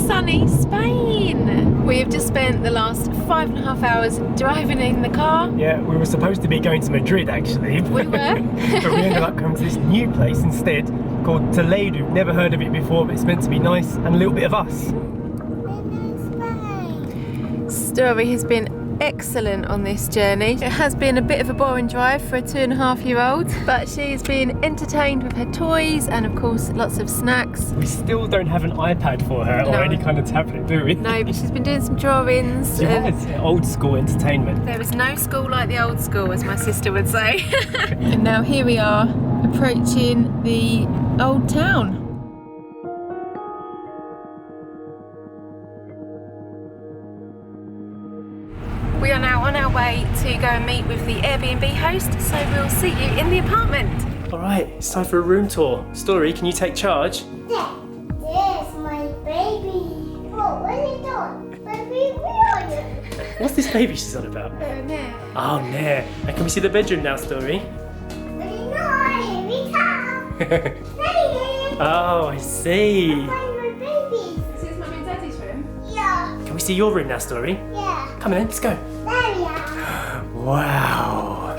sunny Spain. We have just spent the last 5.5 hours driving in the car. Yeah, we were supposed to be going to Madrid actually. We were. But we ended up coming to this new place instead called Toledo. Never heard of it before, but it's meant to be nice and a little bit of us. Story has been excellent on this journey. It has been a bit of a boring drive for a 2.5-year-old, but she's been entertained with her toys and of course lots of snacks. We still don't have an iPad for her or any kind of tablet, do we? No, but she's been doing some drawings. Yes, old school entertainment. There is no school like the old school, as my sister would say. And now here we are approaching the old town. We are now on our way to go and meet with the Airbnb host, so we'll see you in the apartment. All right, it's time for a room tour. Story, can you take charge? Yeah, there's my baby. Oh, what are you doing? Baby, where are you? What's this baby she's on about? There. Oh, there. And can we see the bedroom now, Story? Here we come. Daddy, Oh, I see. find my baby. This is Mummy and Daddy's room. Yeah, Can we see your room now, Story? yeah. Come on then, let's go. There we are. Wow.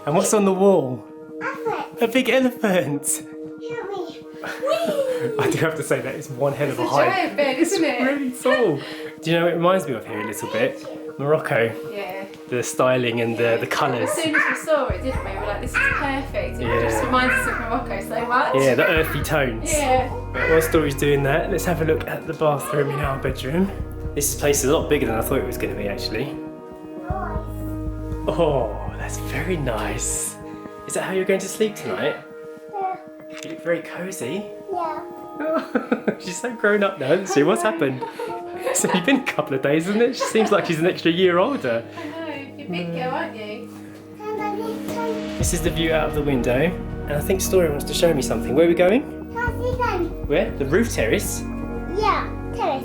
And what's on the wall? Elephant, A big elephant. help me. I do have to say that it's one hell of a It's a height. giant bed, isn't it? Really tall. Do you know what it reminds me of here a little bit? Morocco. Yeah. The styling and the colours. As soon as we saw it, didn't we? We were like, this is perfect. It Yeah. just reminds us of Morocco so much. Yeah, the earthy tones. Yeah. But while Story's doing that, let's have a look at the bathroom in our bedroom. This place is a lot bigger than I thought it was going to be actually. Oh, that's very nice. Is that how you're going to sleep tonight? Yeah, You look very cosy. yeah. She's so grown up now, isn't she? What's happened? It's only been a couple of days, isn't it? She seems like she's an extra year older. I know. You're a big girl, aren't you? Come, baby, come. This is the view out of the window, and I think Story wants to show me something. Where are we going? Come, see, come. Where? The roof terrace? Yeah, terrace.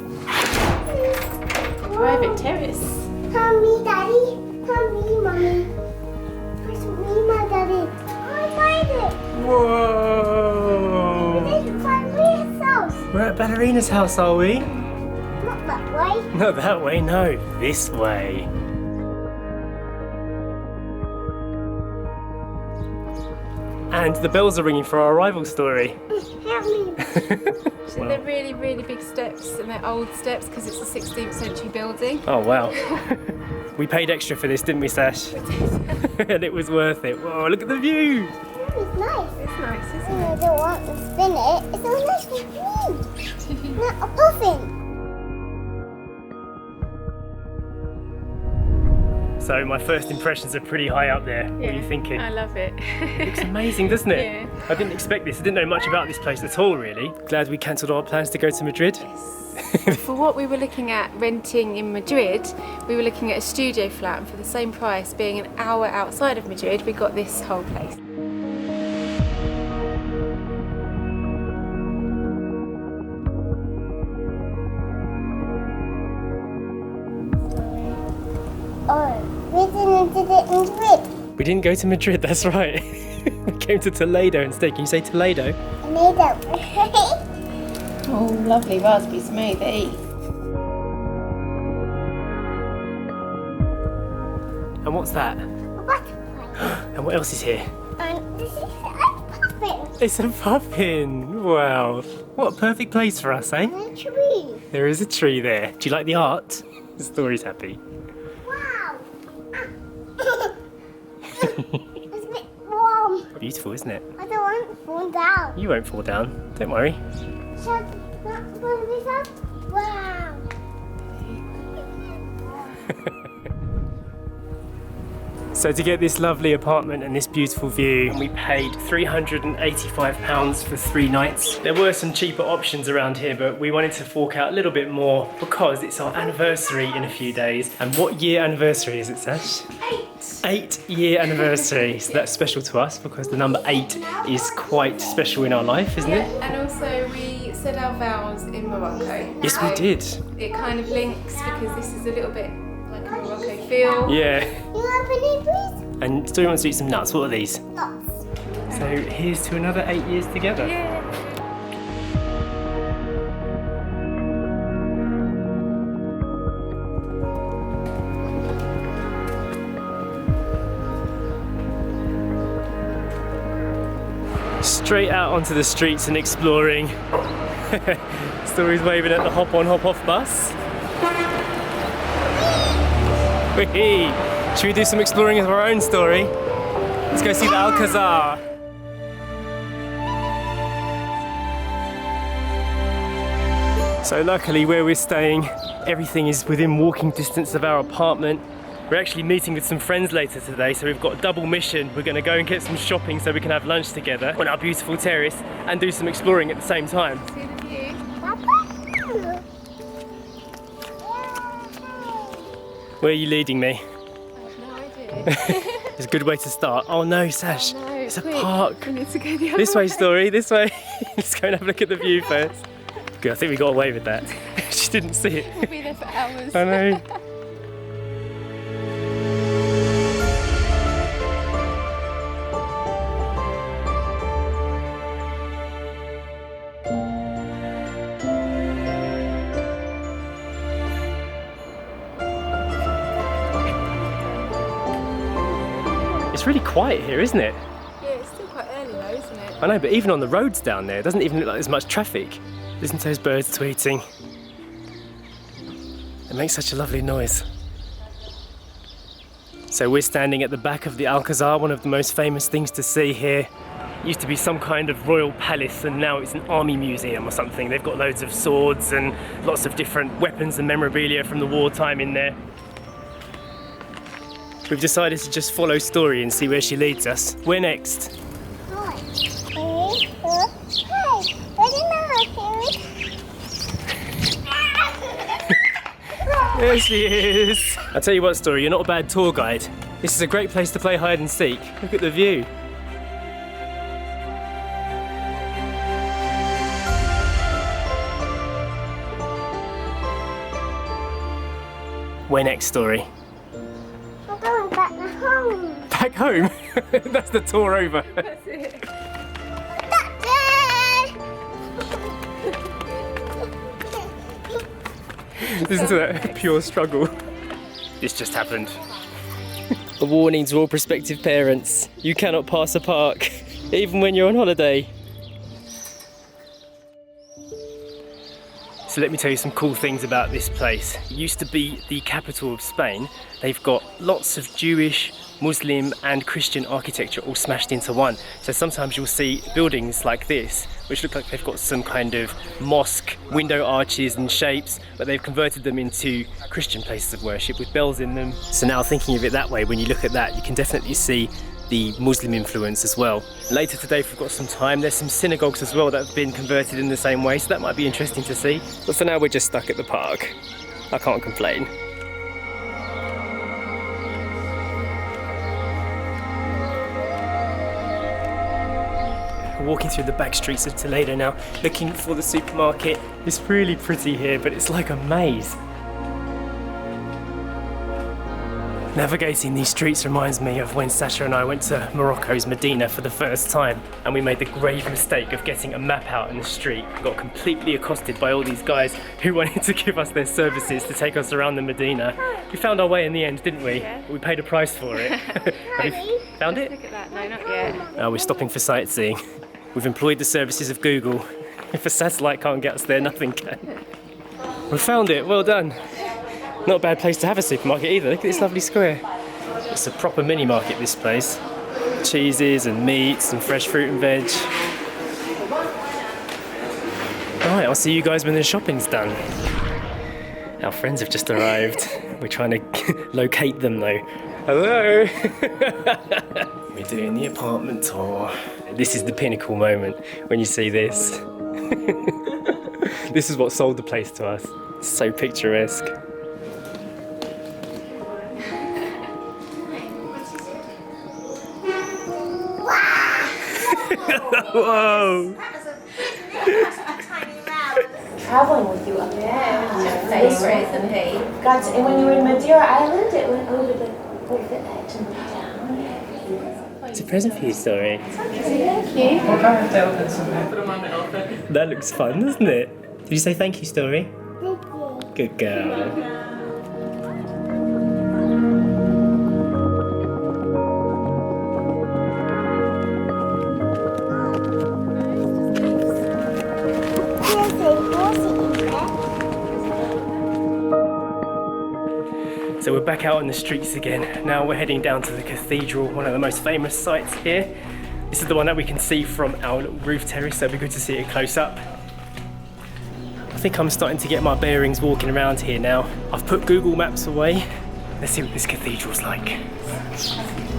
Private terrace. Come, me, daddy. Come, me, mommy. First, me, my daddy. I find it. Whoa! This is my house. We're at Ballerina's house, are we? Not that way. Not that way, no. This way. And the bells are ringing for our arrival, Story. Help me. So they're really, really big steps, and they're old steps because it's a 16th century building. Oh, wow. We paid extra for this, didn't we, Sash? And it was worth it. Whoa, look at the view. It's nice. It's nice, isn't I don't want to spin it. It's so nice for me. Not a puffin. So my first impressions are pretty high up there. What are you thinking? I love it. It looks amazing, doesn't it? Yeah. I didn't expect this. I didn't know much about this place at all, really. Glad we cancelled our plans to go to Madrid. For what we were looking at renting in Madrid, we were looking at a studio flat, and for the same price, being an hour outside of Madrid, we got this whole place. Oh, we didn't do it in Madrid. We didn't go to Madrid, that's right. We came to Toledo instead. Can you say Toledo? I made that. Oh, lovely raspberry smoothie. And what's that? A butterfly. And what else is here? And this is a puffin. It's a puffin. Wow. What a perfect place for us, eh? And a tree. There is a tree there. Do you like the art? The Story's happy. Wow. It's a bit warm. Beautiful, isn't it? I don't want to fall down. You won't fall down. Don't worry. Shut not pull this up. Wow. So to get this lovely apartment and this beautiful view, we paid £385 for 3 nights. There were some cheaper options around here, but we wanted to fork out a little bit more because it's our anniversary in a few days. And what year anniversary is it, Sash? 8-year anniversary. So that's special to us because the number 8 is quite special in our life, isn't it? And also we said our vows in Morocco. Yes, we So did. It kind of links because this is a little bit like a Morocco feel. Yeah. You have any, please? And Story wants to eat some nuts. What are these? Nuts. So here's to another 8 years together. Yeah. Straight out onto the streets and exploring. Story's waving at the hop on, hop off bus. Whee! Should we do some exploring of our own, Story? Let's go see the Alcazar. So luckily where we're staying, everything is within walking distance of our apartment. We're actually meeting with some friends later today, so we've got a double mission. We're going to go and get some shopping so we can have lunch together on our beautiful terrace and do some exploring at the same time. See the view? Where are you leading me? I have no idea. It's a good way to start. Oh no, Sash, No, it's a quick. park. We need to go the other This way, Story, this way. Let's go and have a look at the view first. Good, I think we got away with that. She didn't see it. We'll be there for hours. I know. It's really quiet here, isn't it? Yeah, it's still quite early though, isn't it? I know, but even on the roads down there, it doesn't even look like there's much traffic. Listen to those birds tweeting. It makes such a lovely noise. So we're standing at the back of the Alcazar, one of the most famous things to see here. It used to be some kind of royal palace and now it's an army museum or something. They've got loads of swords and lots of different weapons and memorabilia from the wartime in there. We've decided to just follow Story and see where she leads us. Where next? There she is! I'll tell you what, Story, you're not a bad tour guide. This is a great place to play hide and seek. Look at the view. Where next, Story? We're going back home. Back home? That's the tour over. That's it. Listen to that pure struggle. This just happened. A warning to all prospective parents. You cannot pass a park, even when you're on holiday. So let me tell you some cool things about this place. It used to be the capital of Spain. They've got lots of Jewish, Muslim and Christian architecture all smashed into one. So sometimes you'll see buildings like this, which look like they've got some kind of mosque, window arches and shapes, but they've converted them into Christian places of worship with bells in them. So now thinking of it that way, when you look at that, you can definitely see the Muslim influence as well. Later today, if we've got some time, there's some synagogues as well that have been converted in the same way, so that might be interesting to see. But for now, we're just stuck at the park. I can't complain. We're walking through the back streets of Toledo now, looking for the supermarket. It's really pretty here, but it's like a maze. Navigating these streets reminds me of when Sasha and I went to Morocco's Medina for the first time, and we made the grave mistake of getting a map out in the street. We got completely accosted by all these guys who wanted to give us their services to take us around the Medina. We found our way in the end, didn't we? Yeah. We paid a price for it. Have you found it? Look at that. No, not yet. We're stopping for sightseeing. We've employed the services of Google. If a satellite can't get us there, nothing can. We found it, well done. Not a bad place to have a supermarket either. Look at this lovely square. It's a proper mini market, this place. Cheeses and meats and fresh fruit and veg. Alright, I'll see you guys when the shopping's done. Our friends have just arrived. We're trying to locate them though. Hello! We're doing the apartment tour. This is the pinnacle moment when you see this. This is what sold the place to us. It's so picturesque. Whoa! Traveling with you up there. Favourite, isn't he? Got to, and when you were in Madeira Island, it went over the edge and down. It's a present for you, Story. Thank you. That looks fun, doesn't it? Did you say thank you, Story? Good girl. So we're back out on the streets again. Now we're heading down to the cathedral, one of the most famous sites here. This is the one that we can see from our little roof terrace, so it'll be good to see it close up. I think I'm starting to get my bearings walking around here now. I've put Google Maps away. Let's see what this cathedral's like.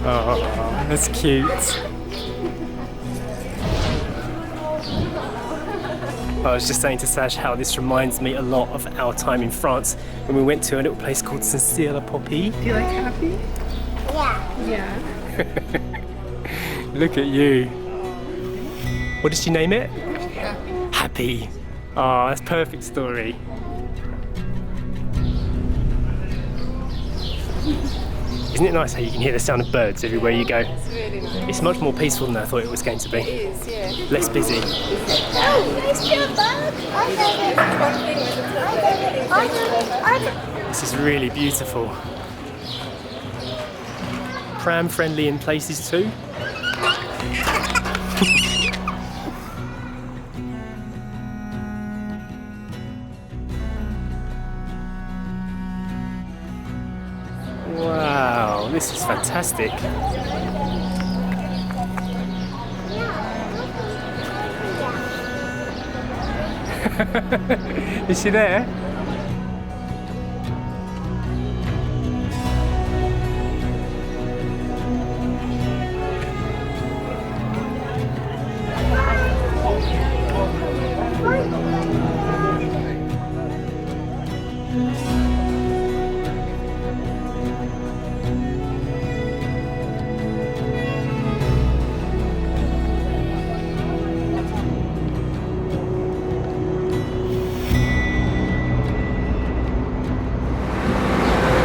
Oh, that's cute. I was just saying to Sash how this reminds me a lot of our time in France when we went to a little place called Saint-Cyr-la-Popie. Do you like happy? Yeah. Yeah. Look at you. What did she name it? Happy. Oh, that's a perfect story. Isn't it nice how you can hear the sound of birds everywhere you go? It's really nice. It's much more peaceful than I thought it was going to be. It is, yeah. Less busy. Oh, there's still a bug. This is really beautiful. Pram friendly in places too. Wow, this is fantastic. Is she there?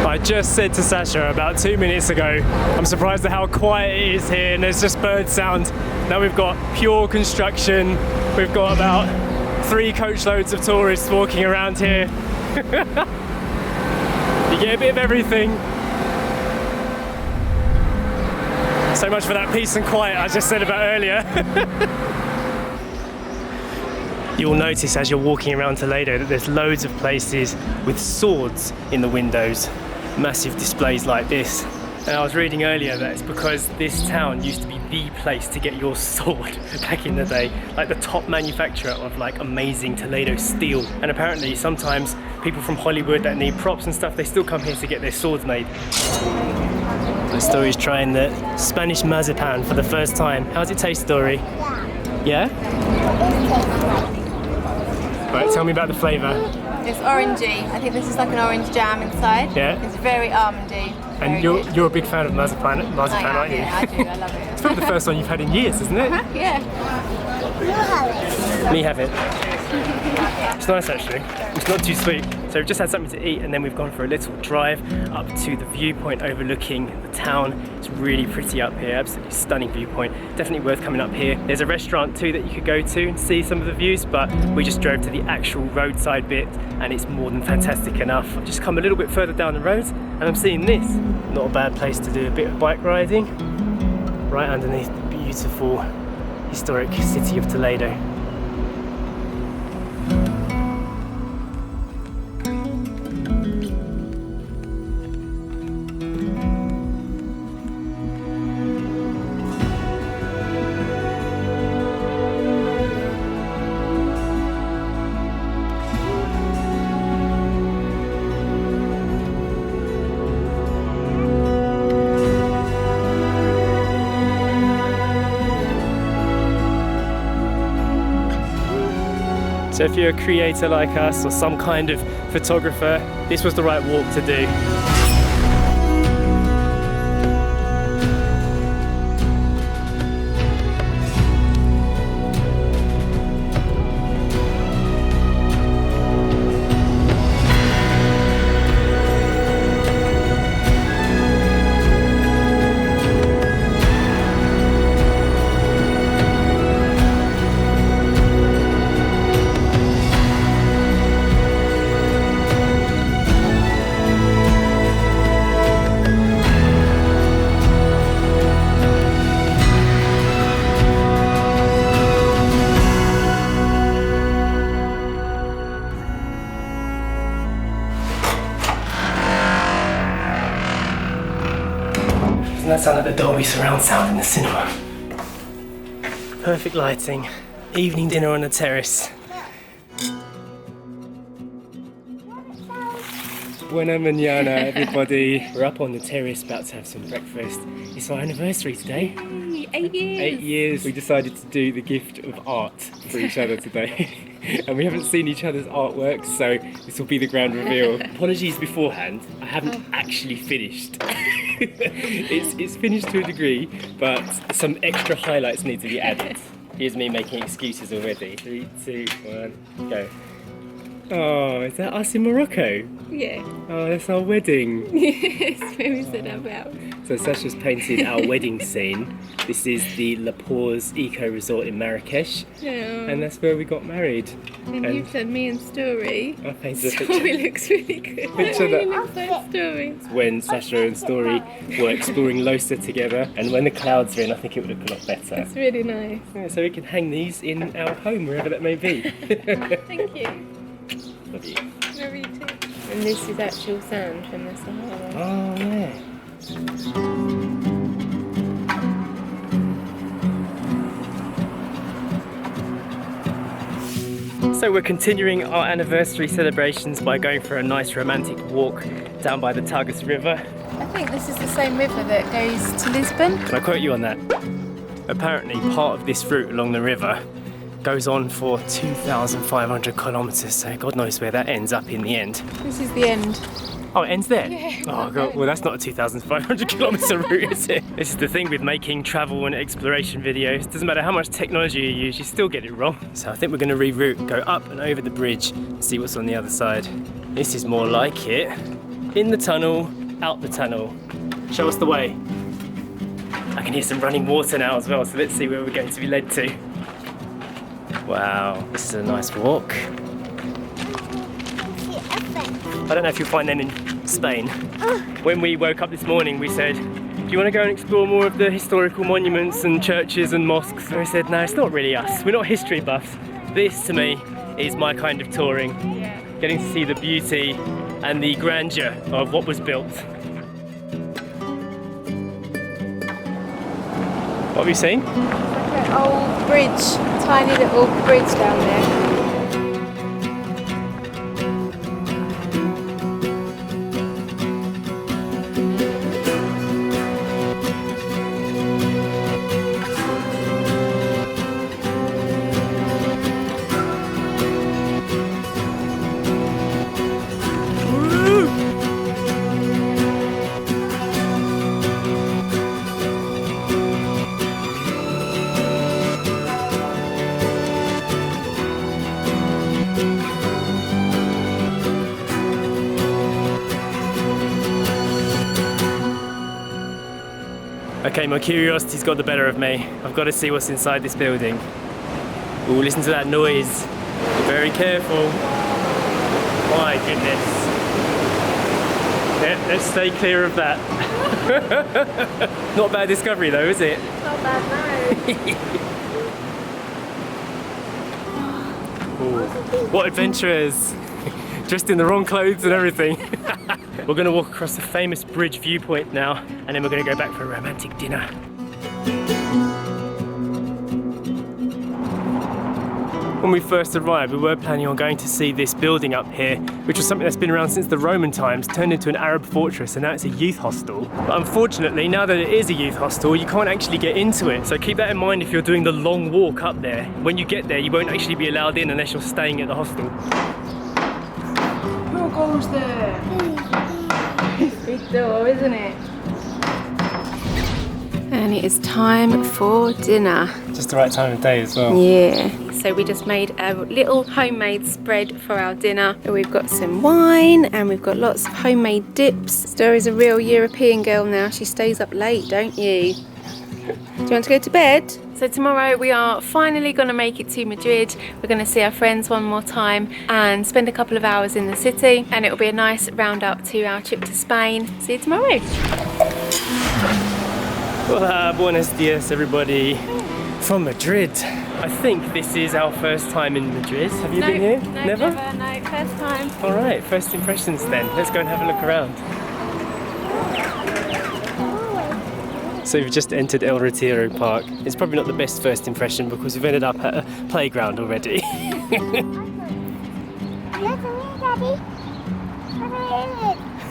I just said to Sasha about 2 minutes ago, I'm surprised at how quiet it is here and there's just bird sound. Now we've got pure construction, we've got about 3 coachloads of tourists walking around here. You get a bit of everything. So much for that peace and quiet I just said about earlier. You'll notice as you're walking around Toledo that there's loads of places with swords in the windows. Massive displays like this. And I was reading earlier that it's because this town used to be the place to get your sword back in the day. Like the top manufacturer of like amazing Toledo steel. And apparently sometimes people from Hollywood that need props and stuff, they still come here to get their swords made. The Story's trying the Spanish marzipan for the first time. How does it taste, Story? Yeah? Right, tell me about the flavour. It's orangey. I think this is like an orange jam inside. Yeah. It's very almondy. And Very good. you're a big fan of marzipan, aren't you? Yeah, I do. I love it. It's probably the first one you've had in years, isn't it? Yeah. Me have it. It's nice actually. It's not too sweet. So we've just had something to eat and then we've gone for a little drive up to the viewpoint overlooking the town. It's really pretty up here, absolutely stunning viewpoint. Definitely worth coming up here. There's a restaurant too that you could go to and see some of the views, but we just drove to the actual roadside bit and it's more than fantastic enough. I've just come a little bit further down the road and I'm seeing this. Not a bad place to do a bit of bike riding. Right underneath the beautiful historic city of Toledo. So if you're a creator like us or some kind of photographer, this was the right walk to do. Doesn't that sound like the Dolby surround sound in the cinema? Perfect lighting. Evening dinner on the terrace. Buena mañana, everybody. We're up on the terrace about to have some breakfast. It's our anniversary today. 8 years. 8 years. We decided to do the gift of art for each other today. And we haven't seen each other's artworks, so this will be the grand reveal. Apologies beforehand, I haven't actually finished. It's finished to a degree, but some extra highlights need to be added. Here's me making excuses already. 3, 2, 1, go. Oh, is that us in Morocco? Yeah. Oh, that's our wedding. Yes, where is it about? So Sasha's painted our wedding scene. This is the La Pause Eco Resort in Marrakesh. Yeah. And that's where we got married. And you've done me and Story. I painted a Story picture. looks really good. Picture It really that. looks like Story. When Sasha and Story were exploring Losa together, and when the clouds are in, I think it would look a lot better. It's really nice. Yeah, so we can hang these in our home, wherever that may be. Thank you. Love you. Love you too. And this is actual sand from the Sahara. Oh, yeah. So we're continuing our anniversary celebrations by going for a nice romantic walk down by the Tagus River. I think this is the same river that goes to Lisbon. Can I quote you on that? Apparently part of this route along the river goes on for 2,500 kilometres, so God knows where that ends up in the end. This is the end. Oh, it ends there? Yeah. Oh God, well that's not a 2,500 kilometre route, is it? This is the thing with making travel and exploration videos. Doesn't matter how much technology you use, you still get it wrong. So I think we're going to reroute, go up and over the bridge and see what's on the other side. This is more like it. In the tunnel, out the tunnel. Show us the way. I can hear some running water now as well, so let's see where we're going to be led to. Wow, this is a nice walk. I don't know if you'll find them in Spain. When we woke up this morning, we said, do you want to go and explore more of the historical monuments and churches and mosques? And we said, no, it's not really us. We're not history buffs. This, to me, is my kind of touring. Getting to see the beauty and the grandeur of what was built. What have you seen? Like an old bridge, tiny little bridge down there. Okay, my curiosity's got the better of me. I've got to see what's inside this building. Ooh, listen to that noise. Be very careful. My goodness. Yeah, let's stay clear of that. Not a bad discovery though, is it? Not bad, no. Ooh, what adventurers! Dressed in the wrong clothes and everything. We're going to walk across the famous bridge Viewpoint now, and then we're going to go back for a romantic dinner. When we first arrived, we were planning on going to see this building up here, which was something that's been around since the Roman times, turned into an Arab fortress, and now it's a youth hostel. But unfortunately, now that it is a youth hostel, you can't actually get into it. So keep that in mind if you're doing the long walk up there. When you get there, you won't actually be allowed in unless you're staying at the hostel. Who goes there? Big door, isn't it? And it is time for dinner. Just the right time of day as well. Yeah. So we just made a little homemade spread for our dinner. We've got some wine and we've got lots of homemade dips. Story's a real European girl now. She stays up late, don't you? Do you want to go to bed? So tomorrow we are finally going to make it to Madrid. We're going to see our friends one more time and spend a couple of hours in the city, and it will be a nice round up to our trip to Spain. See you tomorrow. Hola, buenos dias everybody from Madrid. I think this is our first time in Madrid. Have you been here? No, Never? no, first time. Alright, first impressions then. Let's go and have a look around. So we've just entered El Retiro Park. It's probably not the best first impression because we've ended up at a playground already.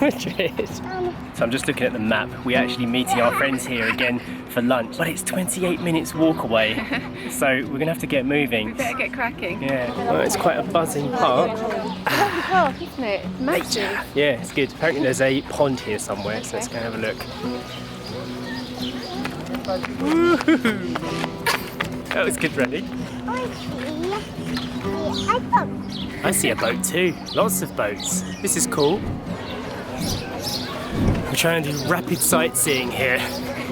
Madrid. So I'm just looking at the map. We're actually meeting our friends here again for lunch, but it's 28 minutes walk away, so we're gonna have to get moving. We better get cracking. Yeah, well, it's quite a buzzing park. Lovely park, isn't it? It's massive. Yeah, it's good. Apparently there's a pond here somewhere, so let's go and have a look. Woohoo! That was good, Ready? I see a boat too. Lots of boats. This is cool. We're trying to do rapid sightseeing here.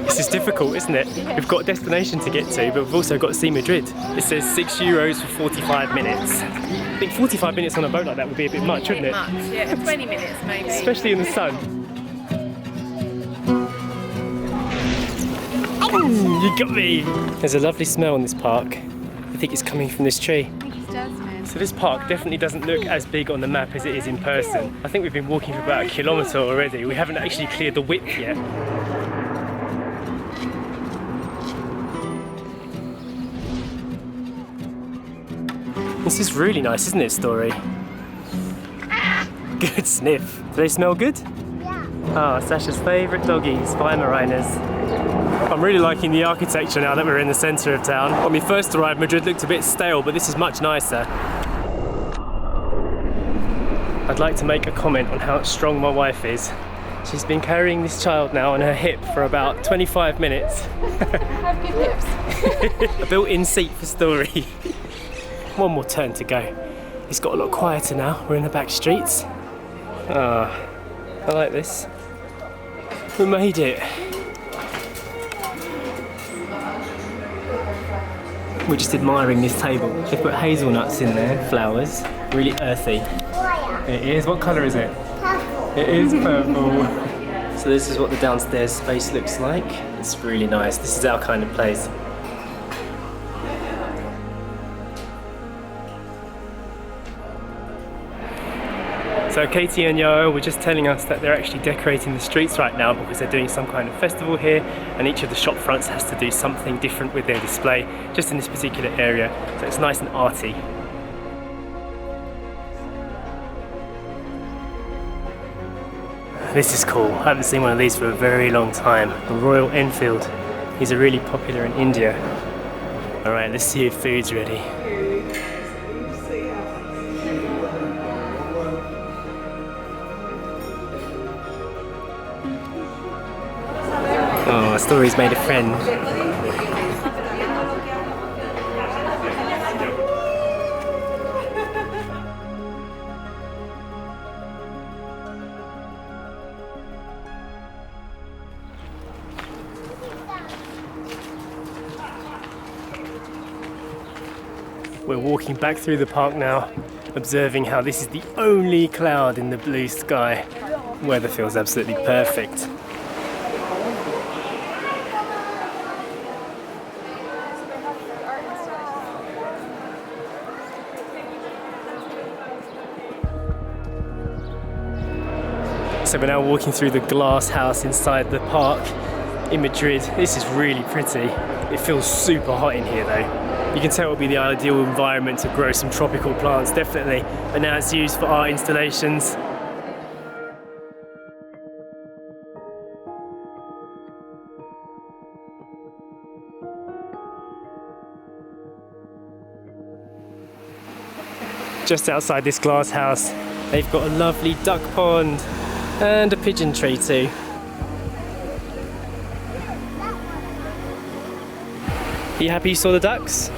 This is difficult, isn't it? Yeah. We've got a destination to get to, but we've also got to see Madrid. It says €6 for 45 minutes. I think 45 minutes on a boat like that would be a bit much, wouldn't it? Much, yeah. 20 minutes maybe. Especially in the sun. You got me! There's a lovely smell in this park. I think it's coming from this tree. I think it's jasmine. So this park definitely doesn't look as big on the map as it is in person. I think we've been walking for about a kilometre already. We haven't actually cleared the width yet. This is really nice, isn't it, Story? Good sniff. Do they smell good? Yeah. Oh, Sasha's favourite doggies, Weimaraners. I'm really liking the architecture now that we're in the centre of town. When we first arrived, Madrid looked a bit stale, but this is much nicer. I'd like to make a comment on how strong my wife is. She's been carrying this child now on her hip for about 25 minutes. Have good hips. A built-in seat for Story. One more turn to go. It's got a lot quieter now. We're in the back streets. Ah, I like this. We made it. We're just admiring this table. They've put hazelnuts in there, flowers, really earthy. It is. What colour is it? Purple. It is purple. So this is what the downstairs space looks like. It's really nice. This is our kind of place. So Katie and Yo were just telling us that they're actually decorating the streets right now because they're doing some kind of festival here, and each of the shop fronts has to do something different with their display just in this particular area. So it's nice and arty. This is cool. I haven't seen one of these for a very long time. A Royal Enfield. These are really popular in India. Alright, let's see if food's ready. Oh, Story's made a friend. We're walking back through the park now, observing how this is the only cloud in the blue sky. Weather feels absolutely perfect. So we're now walking through the glass house inside the park in Madrid. This is really pretty. It feels super hot in here though. You can tell it would be the ideal environment to grow some tropical plants, definitely. But now it's used for art installations. Just outside this glass house, they've got a lovely duck pond and a pigeon tree too. Are you happy you saw the ducks?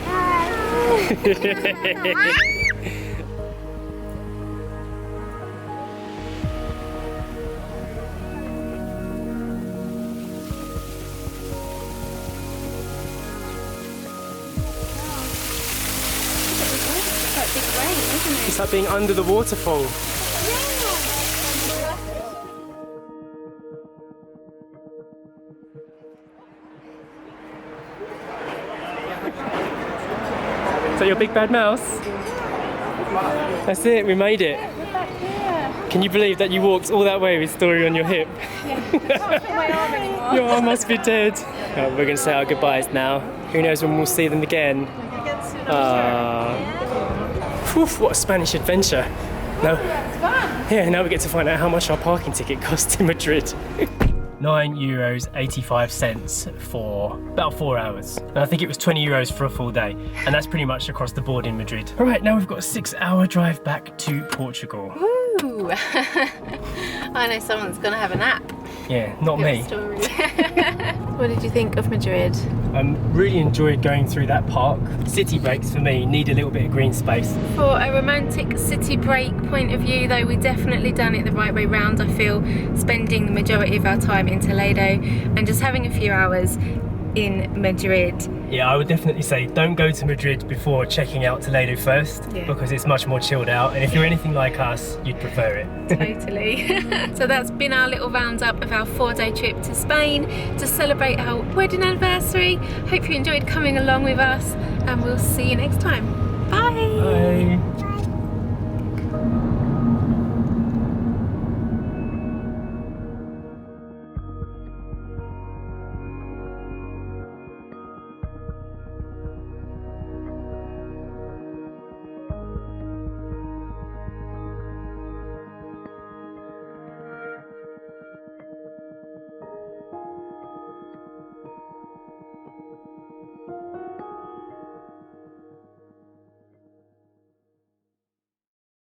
It's like being under the waterfall. Is that your big bad mouse? That's it, we made it. We're back here. Can you believe that you walked all that way with Story on your hip? Yeah, I can't feel my arm anymore. Your arm must be dead. We're going to say our goodbyes now. Who knows when we'll see them again. Whew, what a Spanish adventure. No. Yeah, now we get to find out how much our parking ticket costs in Madrid. €9.85 for about 4 hours. And I think it was €20 for a full day. And that's pretty much across the board in Madrid. All right, now we've got a 6-hour drive back to Portugal. Ooh. I know someone's gonna have a nap. Yeah, not me. Story. What did you think of Madrid? Really enjoyed going through that park. City breaks for me need a little bit of green space. For a romantic city break point of view though, we definitely done it the right way round, I feel, spending the majority of our time in Toledo and just having a few hours in Madrid. Yeah, I would definitely say don't go to Madrid before checking out Toledo first, because it's much more chilled out, and if you're anything like us, you'd prefer it. Totally. So that's been our little roundup of our 4-day trip to Spain to celebrate our wedding anniversary. Hope you enjoyed coming along with us, and we'll see you next time. Bye! Bye!